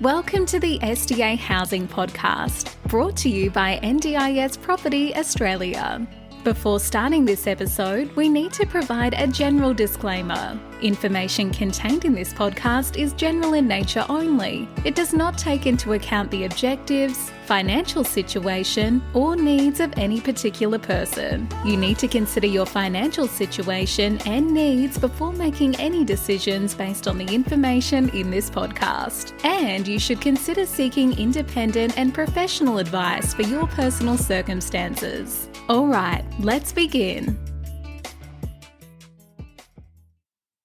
Welcome to the SDA Housing podcast, brought to you by NDIS Property Australia. Before starting this episode, we need to provide a general disclaimer. Information contained in this podcast is general in nature only. It does not take into account the objectives, financial situation, or needs of any particular person. You need to consider your financial situation and needs before making any decisions based on the information in this podcast. And you should consider seeking independent and professional advice for your personal circumstances. All right, let's begin.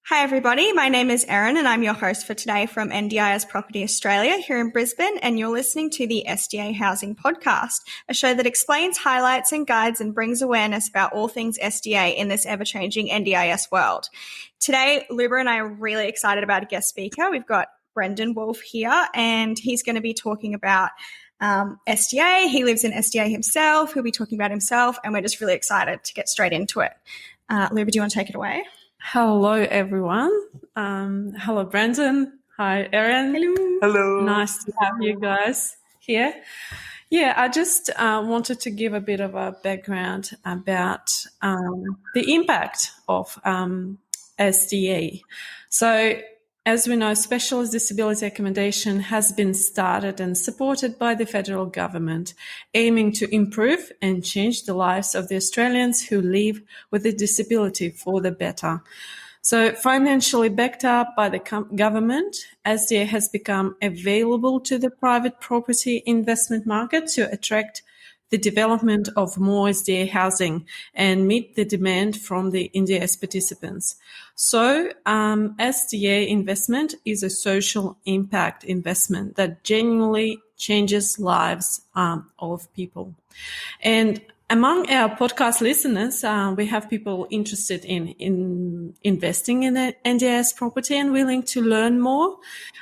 Hi everybody, my name is Eryn and I'm your host for today from NDIS Property Australia here in Brisbane, and you're listening to the SDA Housing podcast, a show that explains, highlights and guides and brings awareness about all things SDA in this ever-changing NDIS world. Today, Luba and I are really excited about a guest speaker. We've got Brendon Woolf here, and he's going to be talking about SDA. He lives in SDA himself. He'll be talking about himself, and we're just really excited to get straight into it. Luba, do you want to take it away? Hello, everyone. Hello, Brendon. Hi, Eryn. Hello. Hello. Nice to have you guys here. Yeah, I just wanted to give a bit of a background about the impact of SDA. So, as we know, specialist disability accommodation has been started and supported by the federal government, aiming to improve and change the lives of the Australians who live with a disability for the better. So financially backed up by the government, SDA has become available to the private property investment market to attract the development of more SDA housing and meet the demand from the NDIS participants. So SDA investment is a social impact investment that genuinely changes lives of people. And among our podcast listeners, we have people interested in investing in NDIS property and willing to learn more.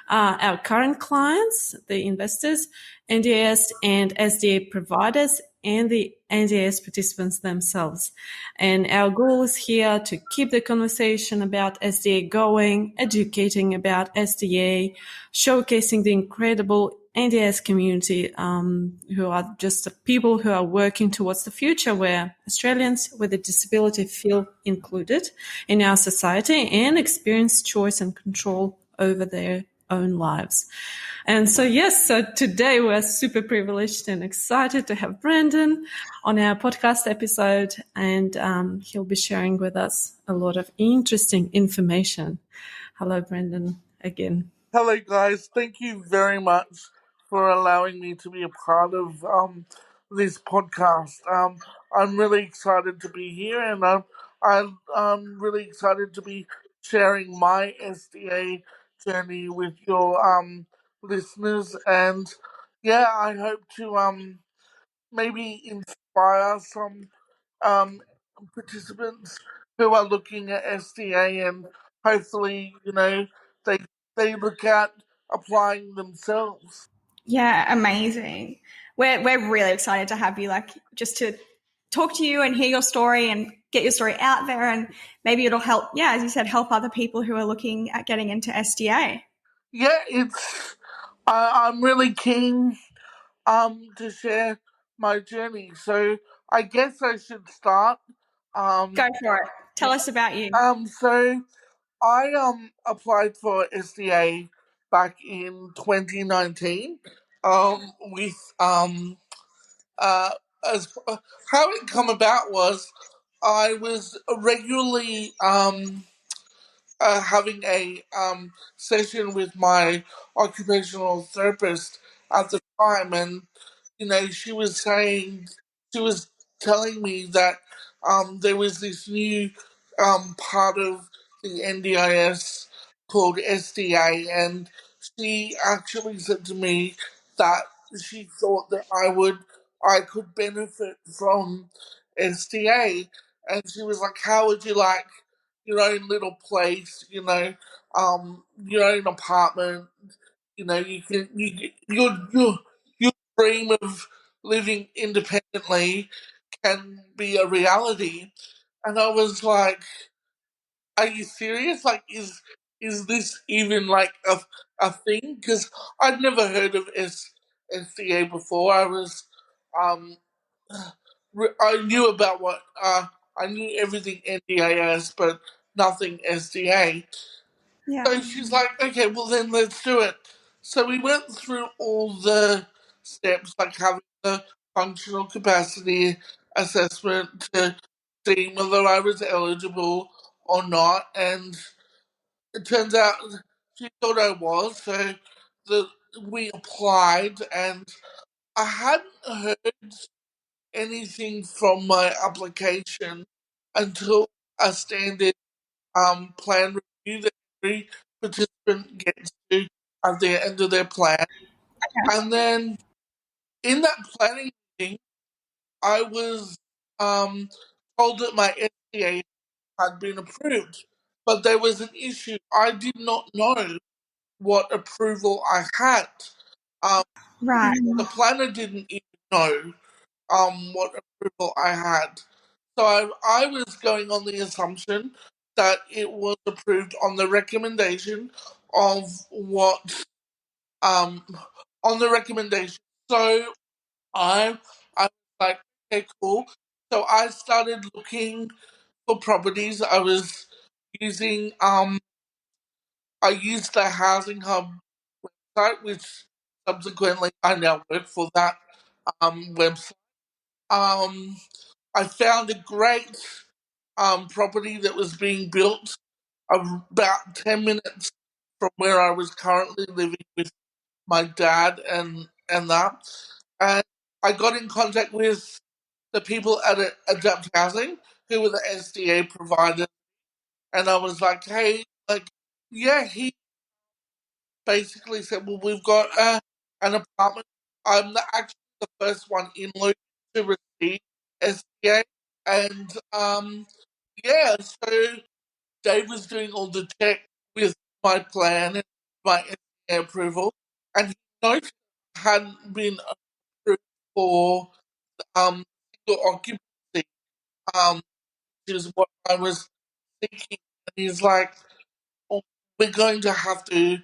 Our current clients, the investors, NDIS and SDA providers, and the NDIS participants themselves. And our goal is here to keep the conversation about SDA going, educating about SDA, showcasing the incredible NDIS community who are just the people who are working towards the future where Australians with a disability feel included in our society and experience choice and control over their own lives. And so, so today we're super privileged and excited to have Brendon on our podcast episode, and he'll be sharing with us a lot of interesting information. Hello, Brendon, again. Hello, guys. Thank you very much for allowing me to be a part of this podcast. I'm really excited to be here, and I'm really excited to be sharing my SDA journey with your listeners, and I hope to maybe inspire some participants who are looking at SDA, and hopefully they look at applying themselves. Yeah, amazing. We're really excited to have you, just to talk to you and hear your story and get your story out there, and maybe it'll help, as you said, help other people who are looking at getting into SDA. Yeah, I'm really keen to share my journey. So I guess I should start. Go for it. Tell us about you. So I applied for SDA back in 2019. With as how it come about was I was regularly having a session with my occupational therapist at the time, and she was telling me that there was this new part of the NDIS called SDA, and she actually said to me that she thought that I could benefit from SDA, and she was like, "How would you like your own little place, your own apartment, your dream of living independently can be a reality." And I was like, "Are you serious? Like, is is this even like a thing? Because I'd never heard of SDA before. Um, I knew about I knew everything NDIS, but nothing SDA. Yeah. So she's like, okay, well then let's do it. So we went through all the steps, like having the functional capacity assessment to see whether I was eligible or not, and it turns out she thought I was. So the we applied, and I hadn't heard anything from my application until a standard plan review that every participant gets to at the end of their plan. And then in that planning meeting, I was told that my SDA had been approved. But there was an issue. I did not know what approval I had. Um, Right. the planner didn't even know what approval I had. So I was going on the assumption that it was approved on the recommendation of what um on the recommendation. So I was like, okay, cool. So I started looking for properties. Using I used the Housing Hub website, which subsequently I now work for that website. Um, I found a great property that was being built about 10 minutes from where I was currently living with my dad and that. And I got in contact with the people at Adapt Housing, who were the SDA provider, and I was like, hey, like, yeah, he basically said, well, we've got an apartment. I'm actually the first one in Luton to receive SDA, and yeah, so Dave was doing all the check with my plan and my SDA approval, and he noticed I hadn't been approved for single occupancy, um, which is what I was thinking. And he's like, oh, we're going to have to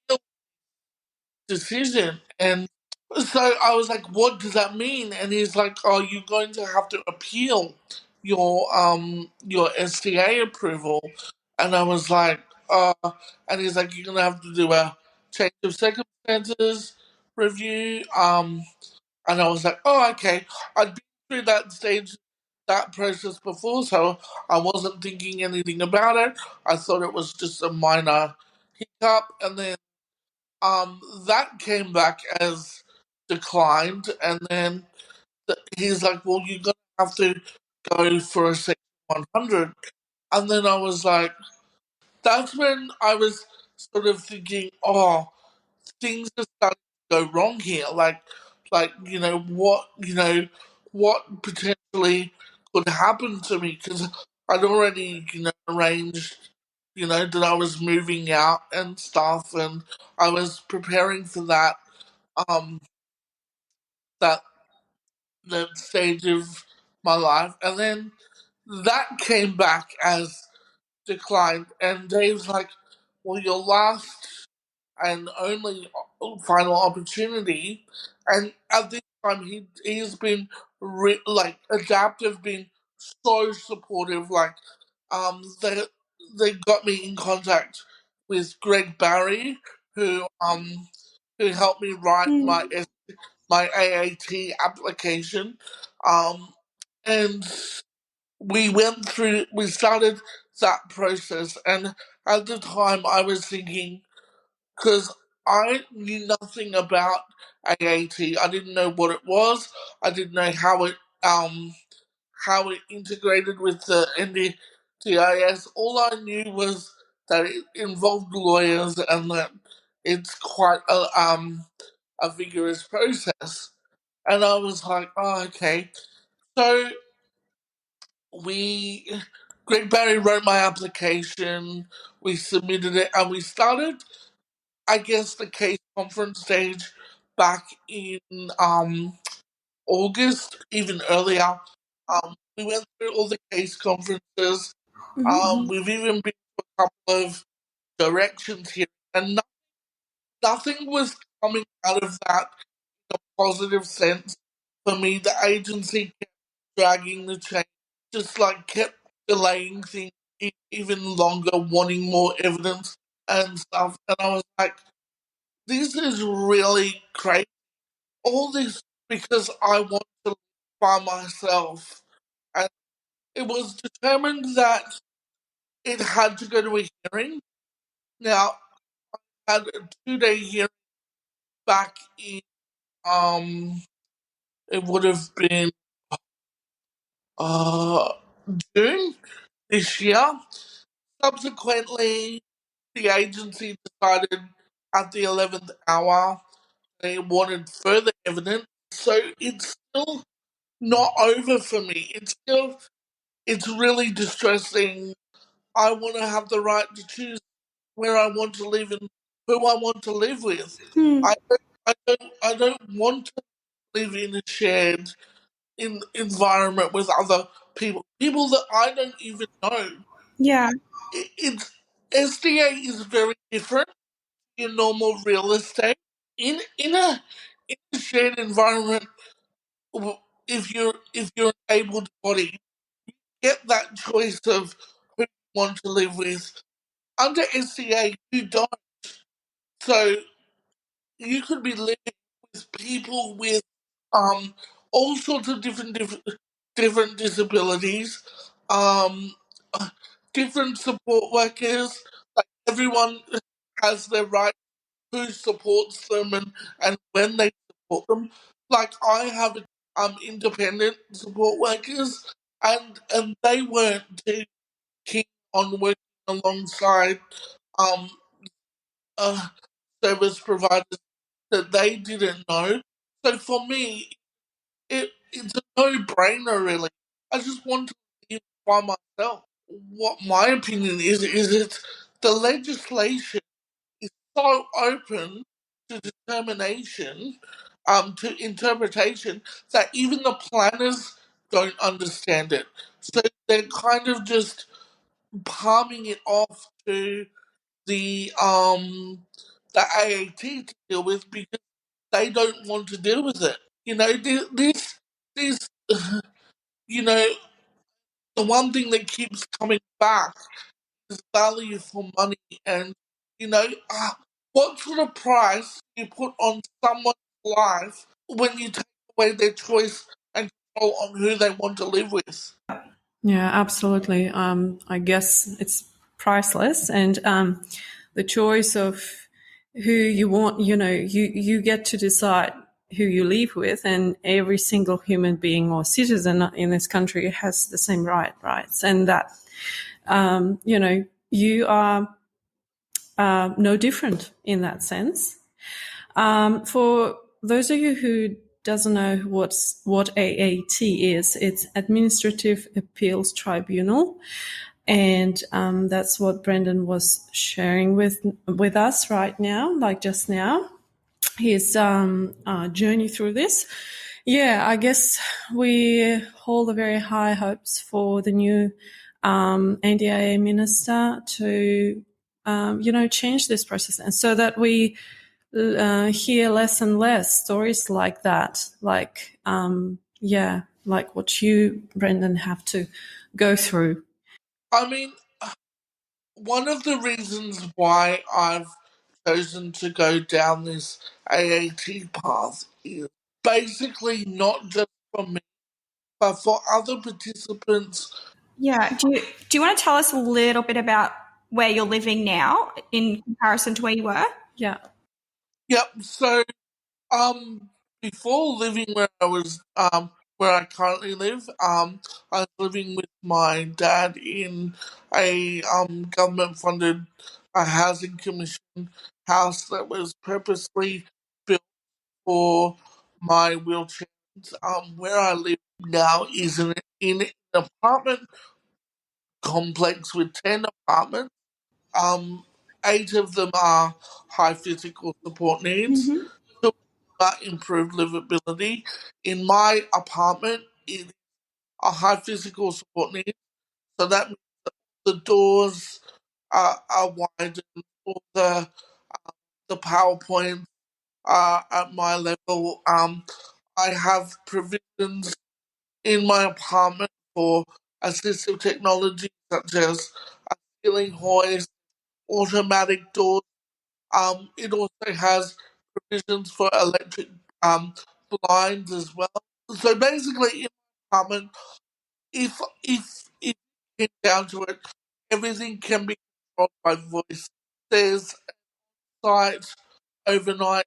appeal decision. And so I was like, what does that mean? And he's like, oh, you're going to have to appeal your SDA approval. And I was like, and he's like, you're gonna have to do a change of circumstances review. And I was like, oh, okay. I'd been through that process before, so I wasn't thinking anything about it. I thought it was just a minor hiccup, and then that came back as declined, and then he's like, well, you're gonna have to go for a section 100, and then I was like, that's when I was sort of thinking, oh, things are starting to go wrong here. Like what potentially could happen to me, because I'd already arranged that I was moving out and stuff, and I was preparing for um that that stage of my life, and then that came back as declined, and Dave's like, well, your last and only final opportunity. And at this time, he's been like adaptive, been so supportive. Like they got me in contact with Greg Barry, who helped me write Mm. my AAT application, and we started that process, and at the time I was thinking, because I knew nothing about AAT. I didn't know what it was. I didn't know how it integrated with the NDTIS. All I knew was that it involved lawyers and that it's quite a vigorous process. And I was like, oh, okay. So we Greg Barry wrote my application. We submitted it, and we started, I guess, the case conference stage back in August, even earlier. We went through all the case conferences. Mhm. We've even been to a couple of directions here, and nothing was coming out of that in a positive sense for me. The agency kept dragging the chain, just like kept delaying things even longer, wanting more evidence and stuff. And I was like, this is really crazy. All this because I want to live by myself. And it was determined that it had to go to a hearing. Now, I had a 2-day hearing back in, it would have been uh, June this year. Subsequently, the agency decided at the 11th hour they wanted further evidence. So it's still not over for me. It's really distressing. I want to have the right to choose where I want to live and who I want to live with. I don't want to live in a shared environment with other people that I don't even know. Yeah. It's SDA is very different to your normal real estate. In a shared environment, if you're an able body, get that choice of who you want to live with. Under SDA, you don't. So you could be living with people with all sorts of different disabilities, um, different support workers. Like everyone has their right who supports them and when they support them. Like I have independent support workers, and they weren't too keen on working alongside um uh, service providers that they didn't know. So for me, it's a no-brainer, really. I just want to live by myself. What my opinion is it the legislation is so open to determination, to interpretation, that even the planners don't understand it. So they're kind of just palming it off to the AAT to deal with because they don't want to deal with it. This, you know, the one thing that keeps coming back is value for money, and you know, what sort of price you put on someone's life when you take away their choice and control on who they want to live with. Yeah, absolutely. I guess it's priceless, and the choice of who you want, you get to decide who you live with, and every single human being or citizen in this country has the same rights, and that you are no different in that sense. For those of you who doesn't know what AAT is, it's Administrative Appeals Tribunal, and that's what Brendon was sharing with us right now, like just now, his journey through this. Yeah, I guess we hold very high hopes for the new NDIA minister to change this process, and so that we hear less and less stories like that, like like what you, Brendon, have to go through. I mean, one of the reasons why I've chosen to go down this AAT path is basically not just for me, but for other participants. Yeah. Do you want to tell us a little bit about where you're living now in comparison to where you were? Yeah. Yep. So, before living where I currently live, I was living with my dad in a government-funded housing commission house that was purposely built for my wheelchair. Where I live now is in an apartment complex with 10 apartments. Um, 8 of them are high physical support needs. Mm-hmm. 2 are improved livability. In my apartment, it is a high physical support need, so that means the doors are widened, all the PowerPoint at my level. I have provisions in my apartment for assistive technology such as a ceiling hoist, automatic doors. It also has provisions for electric blinds as well. So basically, in my apartment, if it came down to it, everything can be controlled by voice. There's site overnight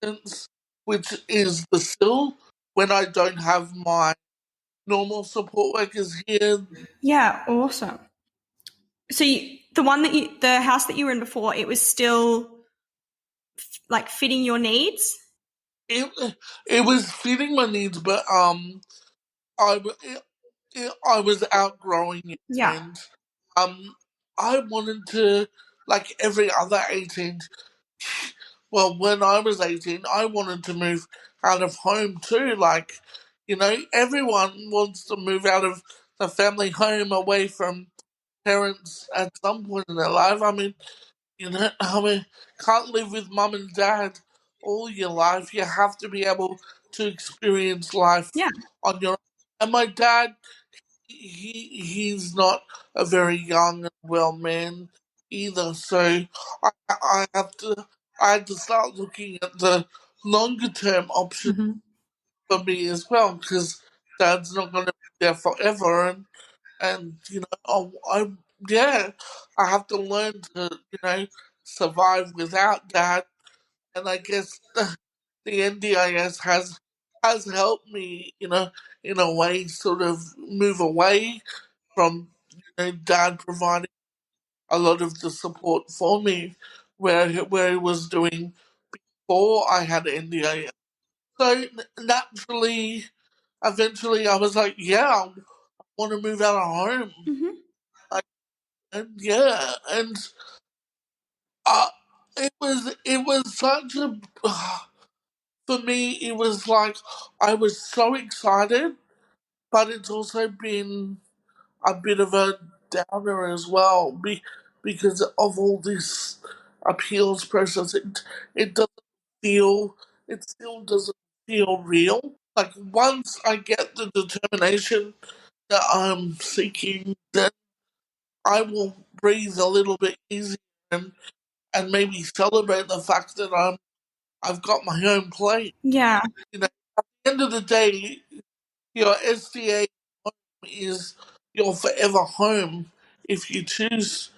assistance, which is the still when I don't have my normal support workers here. Yeah, awesome. So the house that you were in before, it was still like fitting your needs? It was fitting my needs, but I I was outgrowing it, Yeah. and I wanted to, like every other 18. Well, when I was 18, I wanted to move out of home too. Like, everyone wants to move out of the family home away from parents at some point in their life. Can't live with mum and dad all your life. You have to be able to experience life Yeah. on your own. And my dad, he's not a very young and well man either. So I had to start looking at the longer term option Mm-hmm. for me as well, because Dad's not going to be there forever, and yeah, I have to learn to survive without Dad, and I guess the NDIS has helped me, in a way, sort of move away from Dad providing a lot of the support for me, where he was doing before I had NDIS. So naturally, eventually, I was like, yeah, I want to move out of home. Mm-hmm. And yeah, and uh, it was such a for me. It was like I was so excited, but it's also been a bit of a downer as well, because of all this appeals process. It doesn't feel. It still doesn't feel real. Like once I get the determination that I'm seeking, then I will breathe a little bit easier, and maybe celebrate the fact that I've got my own place. Yeah. At the end of the day, your SDA is your forever home if you choose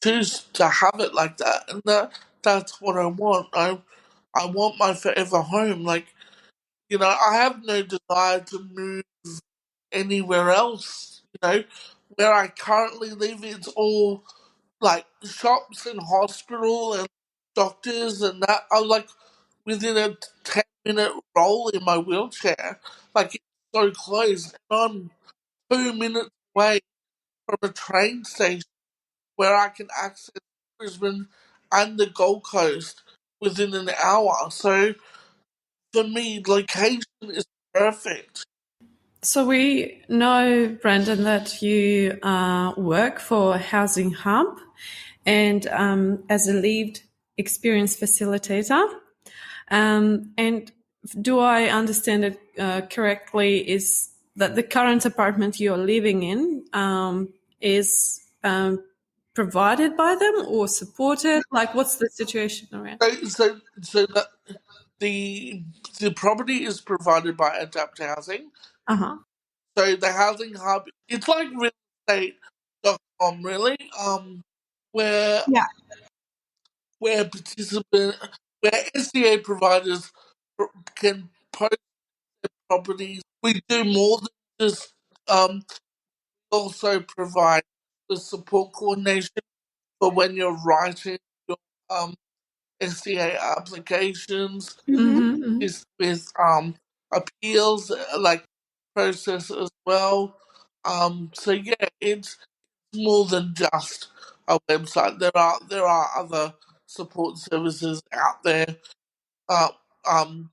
to have it like that, and that's what I want. I want my forever home. Like, I have no desire to move anywhere else. Where I currently live, it's all like shops and hospital and doctors and that are like within a 10-minute roll in my wheelchair. Like it's so close. And I'm 2 minutes away from a train station where I can access Brisbane and the Gold Coast within an hour. So for me, location is perfect. So we know, Brendon, that you work for Housing Hub and as a lived experience facilitator. And do I understand it correctly? Is that the current apartment you're living in is provided by them or supported? Like, what's the situation around? So that the property is provided by Adapt Housing. Uh huh. So the housing hub, it's like realestate.com really, where Yeah. where participant where SDA providers can post their properties. We do more than just also provide the support coordination for when you're writing your SDA applications, Mm-hmm. Mm-hmm. is with appeals like process as well. So yeah, it's more than just a website. There are other support services out there. Uh, um,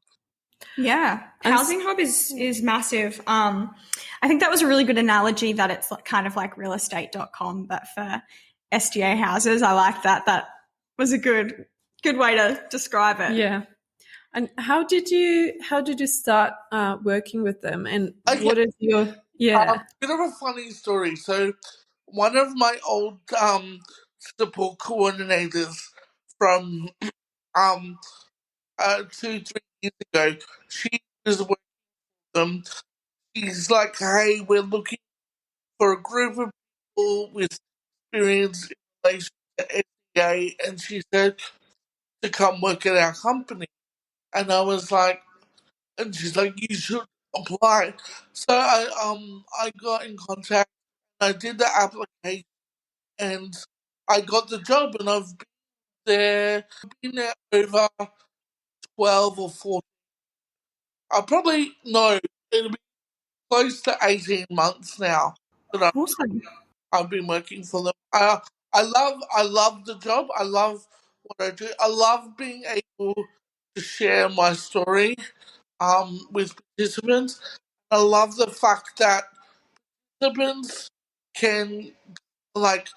Yeah, And Housing Hub is massive. I think that was a really good analogy that it's kind of like realestate.com, but for SDA houses. I like that was a good way to describe it. Yeah. And how did you start working with them? And Okay. what is your Bit of a funny story. So one of my old support coordinators from 2-3 years ago, she was working with them. She's like, hey, we're looking for a group of people with experience in relation to SDA, and she said to come work at our company. And I was like, and she's like, you should apply. So I got in contact, I did the application, and I got the job, and I've been there over 12 or 14. I probably no, it'll be close to 18 months now that Awesome. I've been working for them. I love the job. I love what I do. I love being able to share my story with participants. I love the fact that participants can like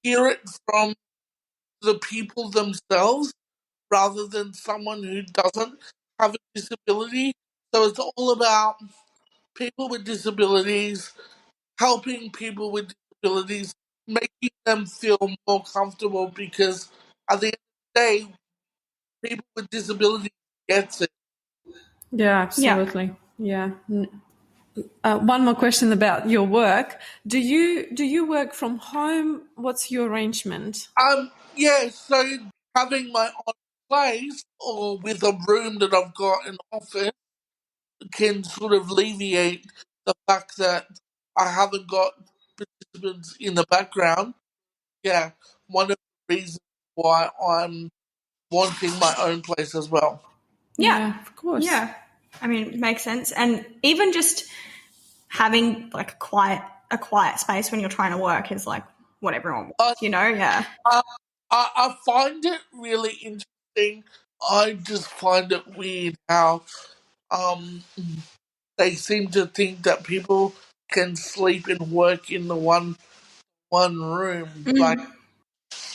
hear it from the people themselves rather than someone who doesn't have a disability. So it's all about people with disabilities, helping people with disabilities, making them feel more comfortable, because at the end of the day, people with disabilities gets it. Yeah, absolutely. Yeah. One more question about your work. Do you work from home? What's your arrangement? Yeah, so having my own place or with a room that I've got an office can sort of alleviate the fact that I haven't got participants in the background. Yeah, one of the reasons why I'm wanting my own place as well. Yeah. Of course. Yeah. I mean, it makes sense. And even just having like a quiet space when you're trying to work is like what everyone wants, Yeah. I find it really interesting. I just find it weird how they seem to think that people can sleep and work in the one room. Like,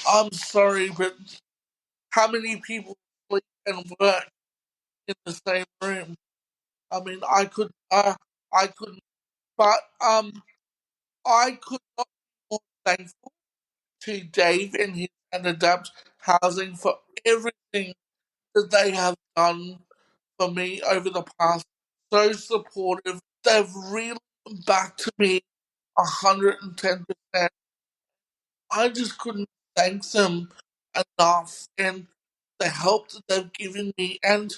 I'm sorry, but how many people sleep and work in the same room? I mean, I couldn't, but I could not be more thankful to Dave and Adapt Housing for everything that they have done for me over the past. So supportive. They've really backed me 110%. I just couldn't thank them enough, and the help that they've given me, and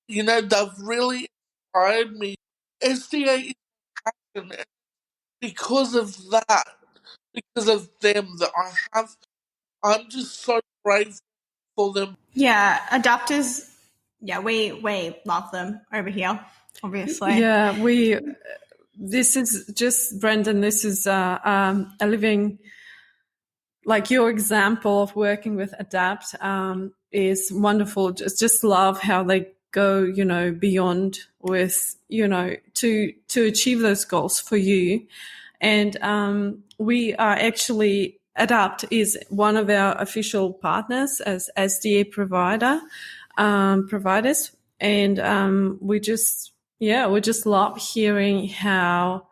they've really inspired me. SDA is passionate because of that, because of them that I have. I'm just so grateful for them. Yeah. Adapters, yeah, we love them over here, obviously. Yeah, this is just, Brendon, this is a living, like your example of working with Adapt is wonderful. Just love how they go, beyond with, to achieve those goals for you. And we are actually, Adapt is one of our official partners as SDA providers. And we just love hearing how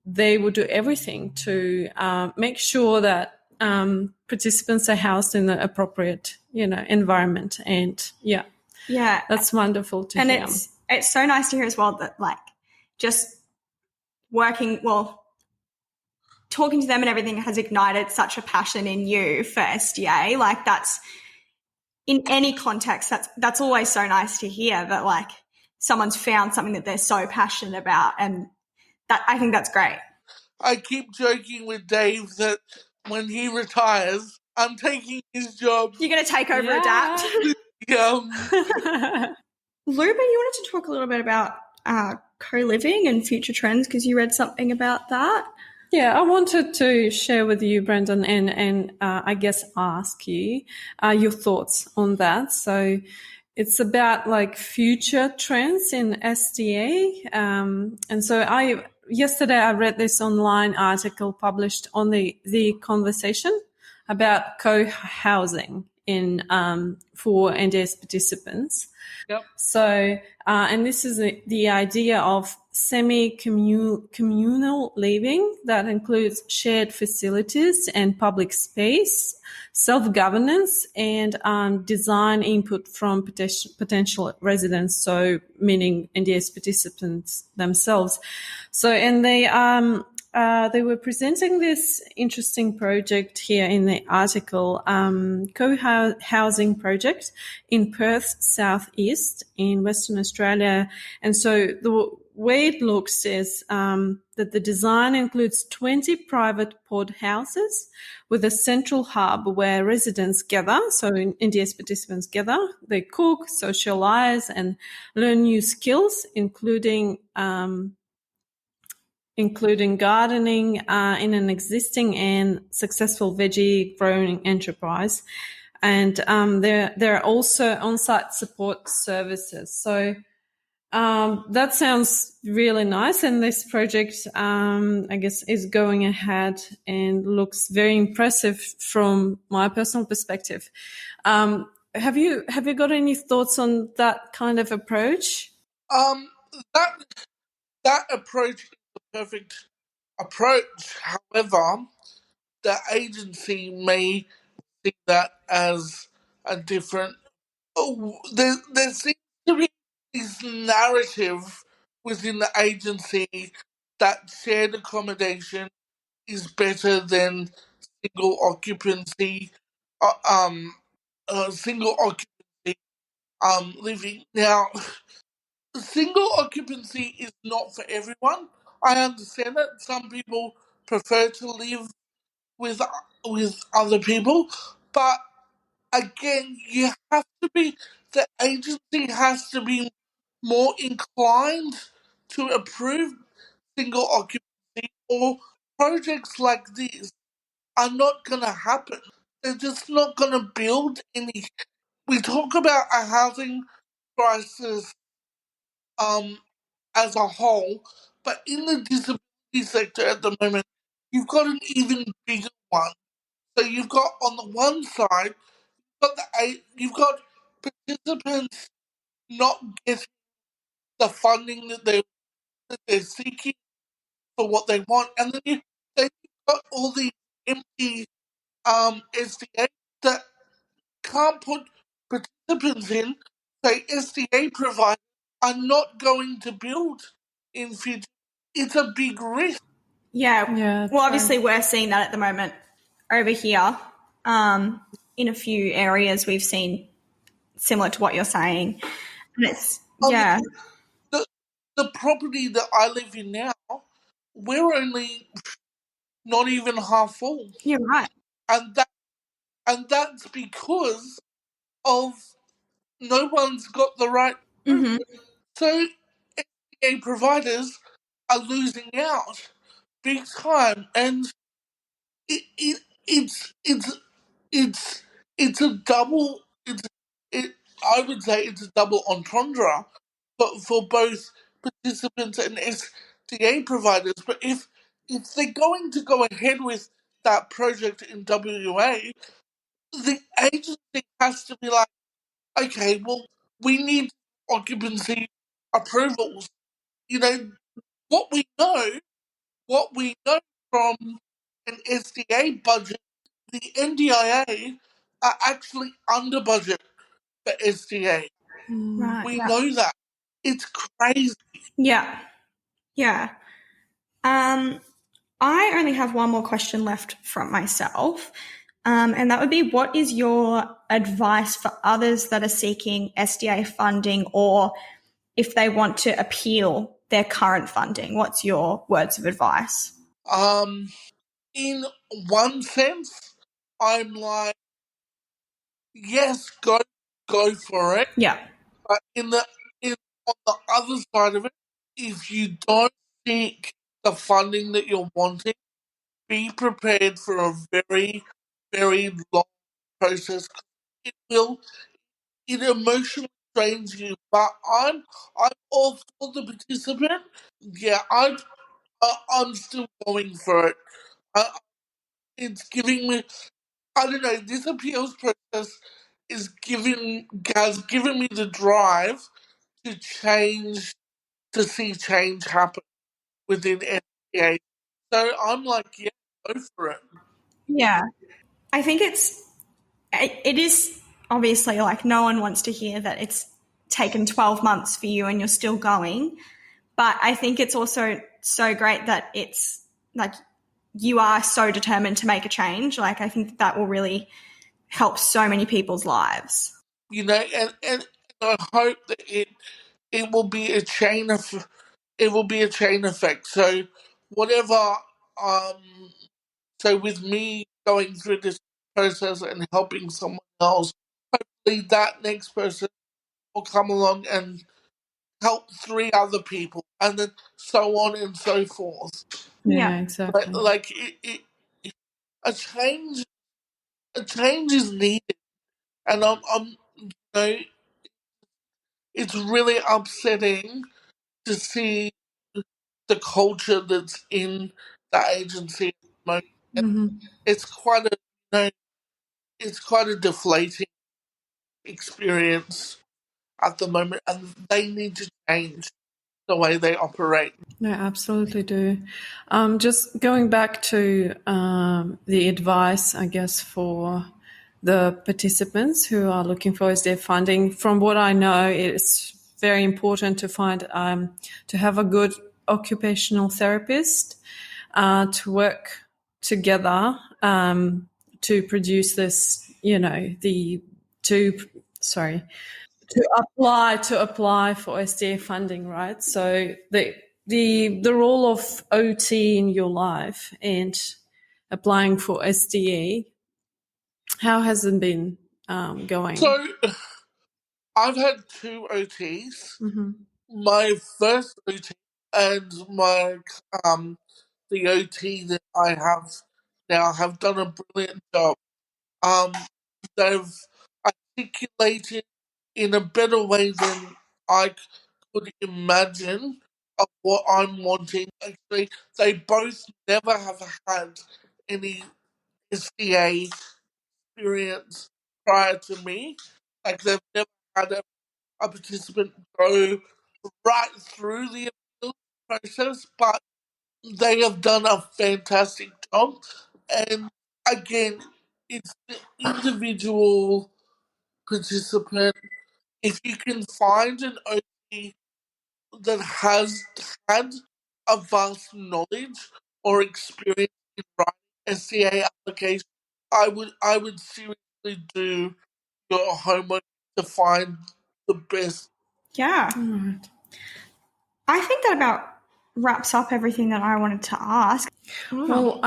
they will do everything to make sure that participants are housed in the appropriate, environment. And yeah, that's wonderful to and hear. it's so nice to hear as well that like just talking to them and everything has ignited such a passion in you for SDA. Like that's in any context, that's always so nice to hear that like someone's found something that they're so passionate about, and that I think that's great. I keep joking with Dave that when he retires, I'm taking his job. You're going to take over Adapt. Luba, you wanted to talk a little bit about co-living and future trends because you read something about that. Yeah, I wanted to share with you, Brendon, and I guess ask you your thoughts on that. So it's about like future trends in SDA. And so yesterday I read this online article published on the Conversation about co-housing in for NDS participants. Yep. So, and this is the idea of semi-communal living that includes shared facilities and public space, self-governance, and design input from potential residents, so meaning NDS participants themselves. So, and they were presenting this interesting project here in the article, co-housing project in Perth Southeast in Western Australia. And so the way it looks is that the design includes 20 private pod houses with a central hub where residents gather, so NDS participants gather, they cook, socialise and learn new skills, including gardening in an existing and successful veggie growing enterprise. And there are also on-site support services. So that sounds really nice. And this project, I guess, is going ahead and looks very impressive from my personal perspective. Have you got any thoughts on that kind of approach? That approach is the perfect approach. However, the agency may see that as a different. There seems to be this narrative within the agency that shared accommodation is better than single occupancy. Single occupancy living. Now, single occupancy is not for everyone. I understand that some people prefer to live with other people, but again, the agency has to be more inclined to approve single occupancy, or projects like this are not going to happen. They're just not going to build any. We talk about a housing crisis as a whole, but in the disability sector at the moment, you've got an even bigger one. So you've got on the one side, you've got participants not getting the funding that they're seeking for what they want, and then you've got all the empty SDA that can't put participants in. Say SDA providers are not going to build in future. It's a big risk. Yeah. Well, obviously we're seeing that at the moment over here. In a few areas we've seen similar to what you're saying. And it's, yeah. The property that I live in now, we're only not even half full. You're right. And that's because of no one's got the right. Mm-hmm. So SDA providers are losing out big time, and it's a double. I would say it's a double entendre, but for both participants and SDA providers. But if they're going to go ahead with that project in WA, the agency has to be like, okay, well, we need occupancy approvals. You know, what we know from an SDA budget, the NDIA are actually under budget for SDA. Right. We know that. It's crazy. Yeah. Yeah. I only have one more question left from myself. And that would be, what is your advice for others that are seeking SDA funding, or if they want to appeal their current funding? What's your words of advice? In one sense, I'm like, yes, go for it. Yeah. But on the other side of it, if you don't seek the funding that you're wanting, be prepared for a very, very long process. It emotionally drains you. But I'm all for the participant. Yeah, I'm still going for it. It's giving me I don't know, this appeals process has given me the drive to see change happen within SDA. So I'm like, yeah, go for it. Yeah. I think it is obviously like no one wants to hear that it's taken 12 months for you and you're still going. But I think it's also so great that it's like you are so determined to make a change. Like, I think that will really help so many people's lives. You know, and I hope that it will be a chain of it will be a chain effect. So whatever so with me going through this process and helping someone else, hopefully that next person will come along and help three other people, and then so on and so forth. Yeah, Yeah. exactly. But like a change is needed, and I'm you know, it's really upsetting to see the culture that's in the agency at the moment. Hmm. It's quite a it's quite a deflating experience at the moment, and they need to change the way they operate. No, absolutely do. Just going back to the advice, I guess, for the participants who are looking for SDA funding. From what I know, it's very important to find to have a good occupational therapist to work together to produce this. To sorry to apply for SDA funding, right? So the role of OT in your life and applying for SDA, how has it been going? So I've had two OTs. Mm-hmm. My first OT and my the OT that I have now have done a brilliant job. Um, they've articulated in a better way than I could imagine of what I'm wanting. Actually, they both never have had any SDA experience prior to me. Like they've never had a participant go right through the appeals process, but they have done a fantastic job. And again, it's the individual participant. If you can find an OT that has had a vast knowledge or experience in writing SCA applications, I would seriously do your homework to find the best. Yeah. All right. I think that about wraps up everything that I wanted to ask. Well,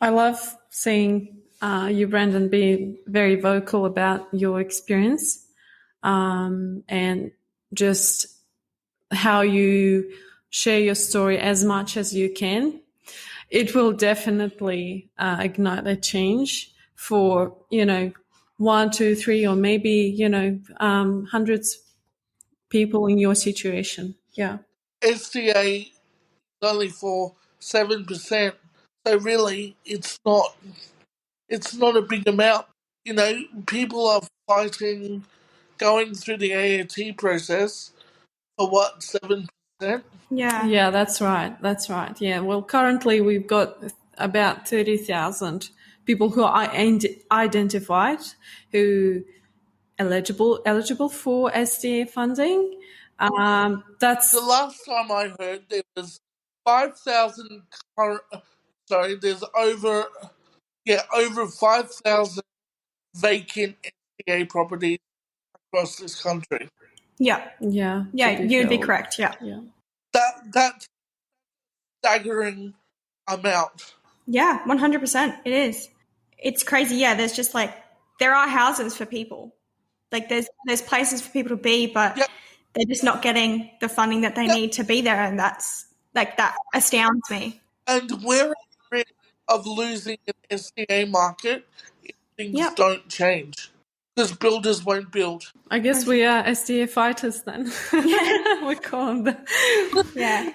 I love seeing you, Brendon, be very vocal about your experience and just how you share your story as much as you can. It will definitely ignite a change for, 1, 2, 3, or maybe, hundreds people in your situation. Yeah. SCA is only for 7%, so really it's not a big amount. You know, people are fighting going through the AAT process for what, 7%? Yeah. Yeah, that's right. That's right. Yeah. Well, currently we've got about 30,000 people who are identified who eligible for SDA funding. The That's last time I heard there was 5,000 current, sorry, there's over 5,000 vacant SDA properties across this country. Yeah. yeah. Yeah. To be You'd be filled. correct. Yeah. Yeah. That's staggering amount. Yeah. 100%. It is. It's crazy. Yeah. There's just like, there are houses for people. Like there's places for people to be, but Yep, they're just not getting the funding that they yep. need to be there. And that's like, that astounds me. And we're at risk of losing an SDA market if things Yep. don't change. because builders won't build. I guess we are SDA fighters then. We call them that. Yeah.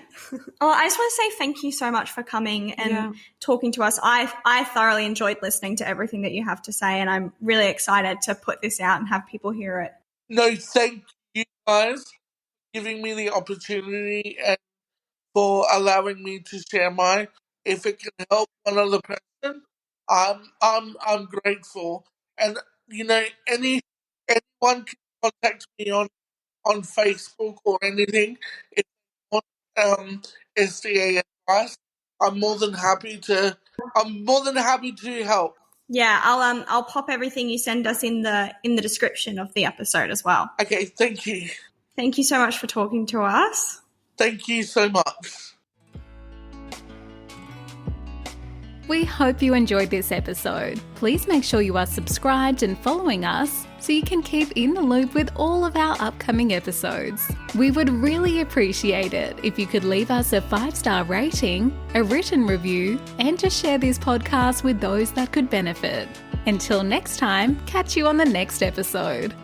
Well, I just want to say thank you so much for coming and talking to us. I thoroughly enjoyed listening to everything that you have to say, and I'm really excited to put this out and have people hear it. No, thank you guys for giving me the opportunity and for allowing me to share my. If it can help one other person, I'm grateful. And anyone can contact me on Facebook or anything. If you want SDA advice, I'm more than happy to help. Yeah, I'll pop everything you send us in the description of the episode as well. Okay, thank you. Thank you so much for talking to us. Thank you so much. We hope you enjoyed this episode. Please make sure you are subscribed and following us so you can keep in the loop with all of our upcoming episodes. We would really appreciate it if you could leave us a 5-star rating, a written review, and just share this podcast with those that could benefit. Until next time, catch you on the next episode.